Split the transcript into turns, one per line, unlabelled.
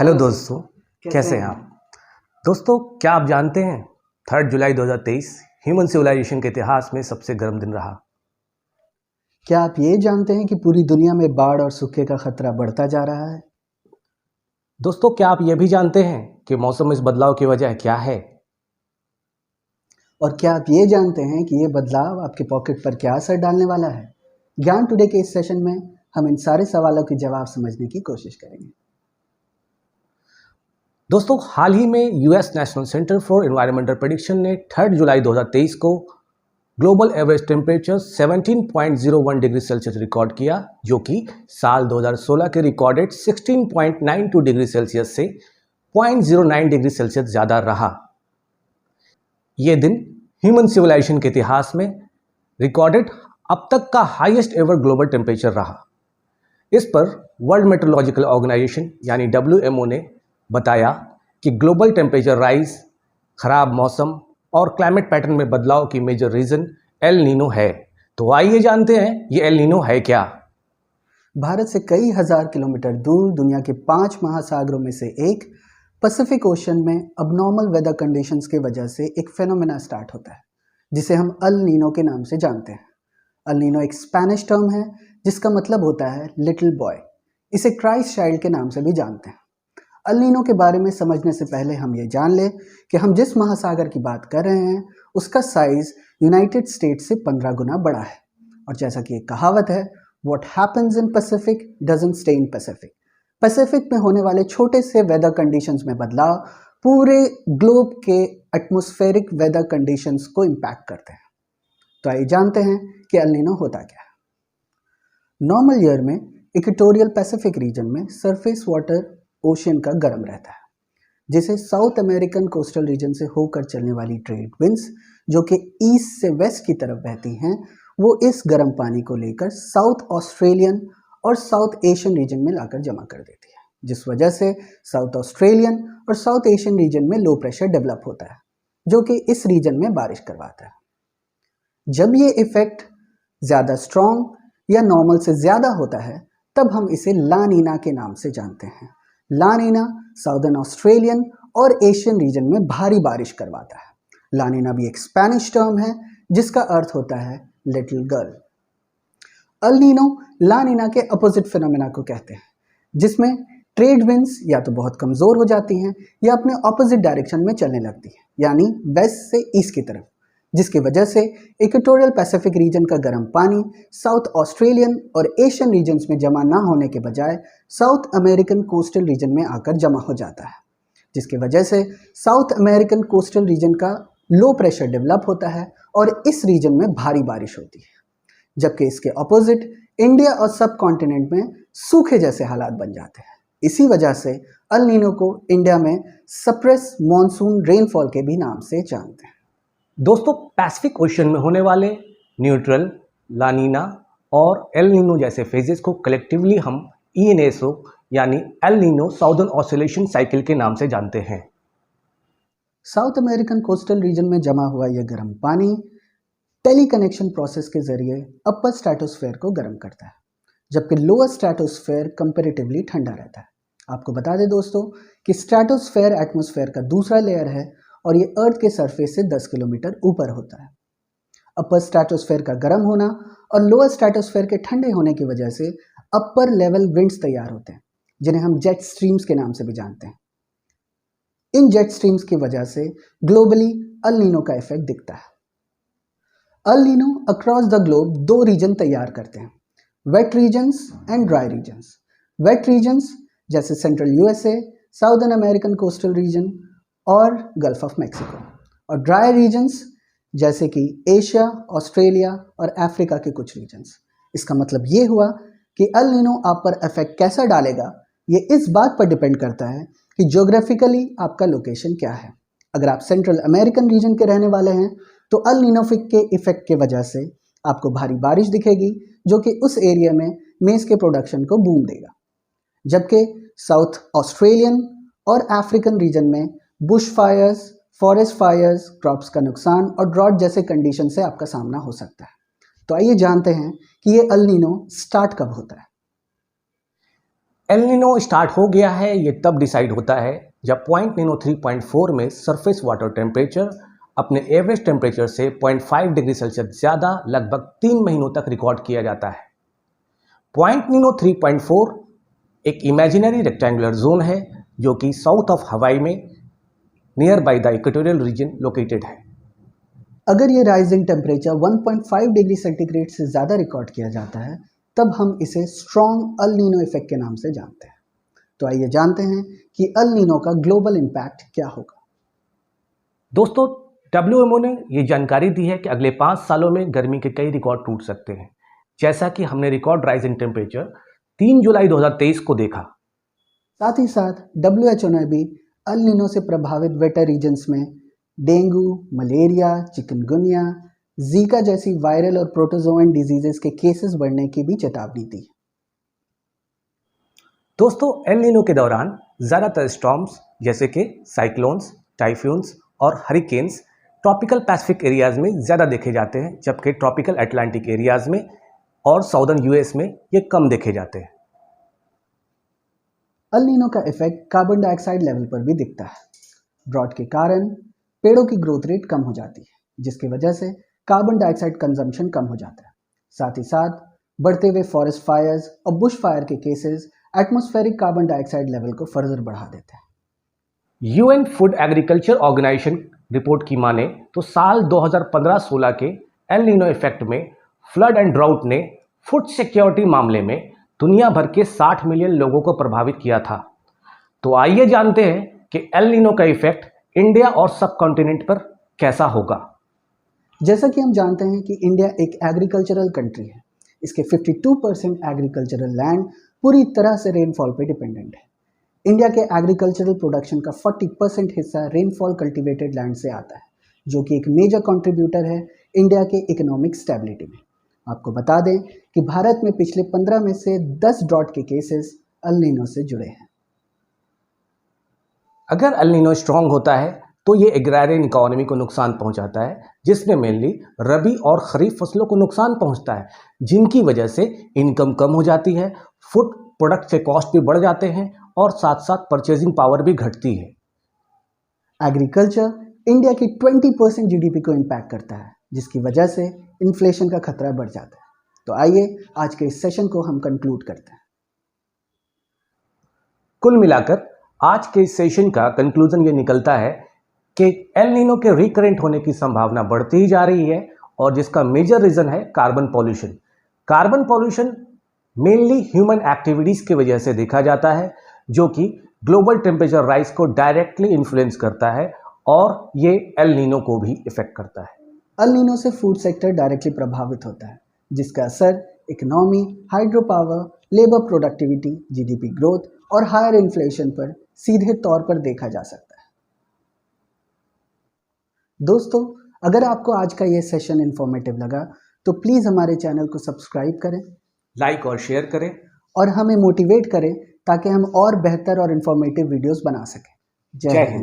Hello दोस्तों, कैसे हैं आप? दोस्तों, क्या आप जानते हैं 3 जुलाई 2023 ह्यूमन सिविलाइजेशन के इतिहास में सबसे गर्म दिन रहा।
क्या आप ये जानते हैं कि पूरी दुनिया में बाढ़ और सूखे का खतरा बढ़ता जा रहा है?
दोस्तों, क्या आप ये भी जानते हैं कि मौसम में इस बदलाव की वजह क्या है?
और क्या आप ये जानते हैं कि ये बदलाव आपके पॉकेट पर क्या असर डालने वाला है? ज्ञान टुडे के इस सेशन में हम इन सारे सवालों के जवाब समझने की कोशिश करेंगे।
दोस्तों, हाल ही में US national centre for environmental prediction ने 3 जुलाई 2023 को global average temperature 17.01 degree Celsius record किया, जो कि साल 2016 के रिकॉर्डेड 16.92 डिग्री सेल्सियस से 0.09 डिग्री सेल्सियस ज़्यादा रहा। ये दिन ह्यूमन सिविलाइजेशन के इतिहास में रिकॉर्डेड अब तक का हाईएस्ट एवर ग्लोबल टेम्परेचर रहा। इस पर वर्ल्ड मेट्रोलॉजिकल ऑर्गेनाइजेशन यानी WMO ने बताया कि ग्लोबल टेम्परेचर राइज, खराब मौसम और क्लाइमेट पैटर्न में बदलाव की मेजर रीज़न एल नीनो है। तो आइए जानते हैं ये एल नीनो है क्या।
भारत से कई हजार किलोमीटर दूर दुनिया के 5 महासागरों में से एक पैसिफिक ओशन में अबनॉर्मल वेदर कंडीशंस की वजह से एक फेनोमेना स्टार्ट होता है, जिसे हम अल नीनो के नाम से जानते हैं। अल नीनो एक स्पेनिश टर्म है जिसका मतलब होता है लिटिल बॉय। इसे क्राइस्ट चाइल्ड के नाम से भी जानते हैं। अल नीनो के बारे में समझने से पहले हम ये जान लें कि हम जिस महासागर की बात कर रहे हैं उसका साइज यूनाइटेड स्टेट्स से 15 गुना बड़ा है। और जैसा कि एक कहावत है, what happens in Pacific doesn't stay in Pacific. Pacific में होने वाले छोटे से वेदर कंडीशंस में बदलाव पूरे ग्लोब के एटमॉस्फेरिक वेदर कंडीशंस को इम्पैक्ट करते हैं। तो आइए जानते हैं कि एल नीनो होता क्या है। नॉर्मल ईयर में इक्वेटोरियल पैसिफिक रीजन में सरफेस वाटर ओशियन का गर्म रहता है, जिसे साउथ अमेरिकन कोस्टल रीजन से होकर चलने वाली ट्रेड विंड्स जो कि ईस्ट से वेस्ट की तरफ बहती हैं, वो इस गर्म पानी को लेकर साउथ ऑस्ट्रेलियन और साउथ एशियन रीजन में लाकर जमा कर देती है, जिस वजह से साउथ ऑस्ट्रेलियन और साउथ एशियन रीजन में लो प्रेशर डेवलप होता है, जो कि इस रीजन में बारिश करवाता है। जब ये इफेक्ट ज़्यादा स्ट्रॉन्ग या नॉर्मल से ज़्यादा होता है, तब हम इसे ला नीना के नाम से जानते हैं। ला नीना साउदर्न ऑस्ट्रेलियन और एशियन रीजन में भारी बारिश करवाता है। ला नीना भी एक स्पेनिश टर्म है जिसका अर्थ होता है लिटिल गर्ल। अल नीनो ला नीना के अपोजिट फिनोमेना को कहते हैं, जिसमें ट्रेड विंड्स या तो बहुत कमज़ोर हो जाती हैं या अपने ऑपोजिट डायरेक्शन में चलने लगती हैं, यानी वेस्ट से ईस्ट की तरफ, जिसकी वजह से इक्वेटोरियल पैसिफिक रीजन का गर्म पानी साउथ ऑस्ट्रेलियन और एशियन रीजन्स में जमा ना होने के बजाय साउथ अमेरिकन कोस्टल रीजन में आकर जमा हो जाता है, जिसकी वजह से साउथ अमेरिकन कोस्टल रीजन का लो प्रेशर डेवलप होता है और इस रीजन में भारी बारिश होती है। जबकि इसके ऑपोजिट इंडिया और सब कॉन्टिनेंट में सूखे जैसे हालात बन जाते हैं। इसी वजह से अल नीनो को इंडिया में सप्रेस मॉनसून रेनफॉल के भी नाम से जानते हैं।
दोस्तों, पैसिफिक ओशन में होने वाले न्यूट्रल, लानीना और एल नीनो जैसे फेजेस को कलेक्टिवली हम ENSO यानी El Nino southern oscillation cycle के नाम से जानते हैं।
साउथ अमेरिकन कोस्टल रीजन में जमा हुआ यह गर्म पानी टेली कनेक्शन प्रोसेस के जरिए अपर स्ट्रेटोस्फेयर को गर्म करता है, जबकि लोअर स्ट्रेटोस्फेयर कंपैरेटिवली ठंडा रहता है। आपको बता दें दोस्तों कि स्ट्रेटोस्फेयर एटमॉस्फेयर का दूसरा लेयर है और ये अर्थ के सरफेस से 10 किलोमीटर ऊपर होता है। अपर स्ट्रेटोस्फेयर का गर्म होना और लोअर स्ट्रेटोस्फेयर के ठंडे होने की वजह से अपर लेवल विंड्स तैयार होते हैं, जिन्हें हम जेट स्ट्रीम्स के नाम से भी जानते हैं। इन जेट स्ट्रीम्स की वजह से ग्लोबली अल नीनो का इफेक्ट दिखता है। El Nino across the globe 2 region तैयार करते हैं, wet regions and dry regions. Wet regions जैसे central USA, southern American coastal region और गल्फ ऑफ मैक्सिको, और ड्राई रीजन्स जैसे कि एशिया, ऑस्ट्रेलिया और अफ्रीका के कुछ रीजन्स। इसका मतलब ये हुआ कि अल नीनो आप पर इफेक्ट कैसा डालेगा ये इस बात पर डिपेंड करता है कि ज्योग्राफिकली आपका लोकेशन क्या है। अगर आप सेंट्रल अमेरिकन रीजन के रहने वाले हैं तो अल नीनो के इफेक्ट के वजह से आपको भारी बारिश दिखेगी, जो कि उस एरिया में मेज़ के प्रोडक्शन को बूम देगा। जबकि साउथ ऑस्ट्रेलियन और अफ्रीकन रीजन में bush fires, forest fires, crops का नुकसान और ड्रॉट जैसे कंडीशन से आपका सामना हो सकता है। तो आइए जानते हैं कि ये अल नीनो स्टार्ट कब होता है।
एल नीनो स्टार्ट हो गया है ये तब डिसाइड होता है जब पॉइंट नीनो 3.4 में सरफेस वाटर टेम्परेचर अपने एवरेज टेम्परेचर से 0.5 डिग्री सेल्सियस ज़्यादा लगभग 3 महीनों तक रिकॉर्ड किया जाता है। पॉइंट नीनो 3.4 एक इमेजिनरी रेक्टेंगुलर जोन है जो कि साउथ ऑफ हवाई में near by the equatorial region located है।
अगर ये राइजिंग टेम्परेचर 1.5 डिग्री सेंटीग्रेड से ज़्यादा रिकॉर्ड किया जाता है तब हम इसे स्ट्रॉन्ग अल नीनो इफेक्ट के नाम से जानते हैं। तो आइए जानते हैं कि अल नीनो का ग्लोबल इम्पैक्ट क्या होगा।
दोस्तों, WMO ने ये जानकारी दी है कि अगले 5 सालों में गर्मी के कई रिकॉर्ड टूट सकते हैं, जैसा कि हमने रिकॉर्ड राइजिंग टेम्परेचर 3 जुलाई 2023 को देखा।
साथ ही साथ WHO ने भी अल नीनो से प्रभावित वेटर रीजन्स में डेंगू, मलेरिया, चिकनगुनिया, जीका जैसी वायरल और प्रोटोजोअन डिजीजेस के केसेस बढ़ने की भी चेतावनी दी।
दोस्तों, एल नीनो के दौरान ज़्यादातर स्टॉर्म्स जैसे कि साइक्लोन्स, टाइफून्स और हरिकेन्स ट्रॉपिकल पैसिफिक एरियाज में ज़्यादा देखे जाते हैं, जबकि ट्रॉपिकल अटलांटिक एरियाज में और साउदर्न US में ये कम देखे जाते हैं।
अल नीनो का इफेक्ट कार्बन डाइऑक्साइड लेवल पर भी दिखता है। ड्रॉट के कारण पेड़ों की ग्रोथ रेट कम हो जाती है, जिसकी वजह से कार्बन डाइऑक्साइड कंजम्पशन कम हो जाता है। साथ ही साथ बढ़ते हुए फॉरेस्ट फायर्स और बुश फायर के cases atmospheric carbon dioxide level को फर्दर बढ़ा देते हैं।
UN food agriculture organisation report की माने तो साल 2015-16 के एल नीनो इफेक्ट में फ्लड एंड ड्राउट ने फूड सिक्योरिटी मामले में दुनिया भर के 60 मिलियन लोगों को प्रभावित किया था। तो आइए जानते हैं कि एल नीनो का इफेक्ट इंडिया और सब कॉन्टिनेंट पर कैसा होगा।
जैसा कि हम जानते हैं कि इंडिया एक एग्रीकल्चरल कंट्री है। इसके 52% एग्रीकल्चरल लैंड पूरी तरह से रेनफॉल पे डिपेंडेंट है। इंडिया के एग्रीकल्चरल प्रोडक्शन का 40% हिस्सा रेनफॉल कल्टीवेटेड लैंड से आता है, जो कि एक मेजर कंट्रीब्यूटर है इंडिया के इकोनॉमिक स्टेबिलिटी में। आपको बता दें कि भारत में पिछले 15 में से 10 ड्रॉट के केसेस अल नीनो से जुड़े हैं।
अगर एल नीनो स्ट्रांग होता है तो ये एग्रारियन इकोनॉमी को नुकसान पहुंचाता है, जिसमें मेनली रबी और खरीफ फसलों को नुकसान पहुंचता है, जिनकी वजह से इनकम कम हो जाती है, फूड प्रोडक्ट के कॉस्ट भी बढ़ जाते हैं और साथ साथ परचेजिंग पावर भी घटती है।
एग्रीकल्चर इंडिया की 20% GDP को इम्पैक्ट करता है, जिसकी वजह से इन्फ्लेशन का खतरा बढ़ जाता है। तो आइए आज के इस सेशन को हम कंक्लूड करते हैं।
कुल मिलाकर आज के इस सेशन का कंक्लूजन ये निकलता है कि एल नीनो के रिकरेंट होने की संभावना बढ़ती ही जा रही है और जिसका मेजर रीजन है carbon pollution. Carbon pollution mainly human activities की वजह से देखा जाता है, जो कि ग्लोबल टेम्परेचर राइज को डायरेक्टली इन्फ्लुएंस करता है और ये एल नीनो को भी इफेक्ट करता है।
अल नीनो से फूड सेक्टर डायरेक्टली प्रभावित होता है, जिसका असर economy, hydro power, labour productivity, GDP growth और हायर इन्फ्लेशन पर सीधे तौर पर देखा जा सकता है। दोस्तों, अगर आपको आज का ये सेशन इन्फॉर्मेटिव लगा तो प्लीज़ हमारे चैनल को सब्सक्राइब करें,
लाइक और शेयर करें
और हमें मोटिवेट करें ताकि हम और बेहतर और इन्फॉर्मेटिव वीडियोस बना सकें। जय हिंद।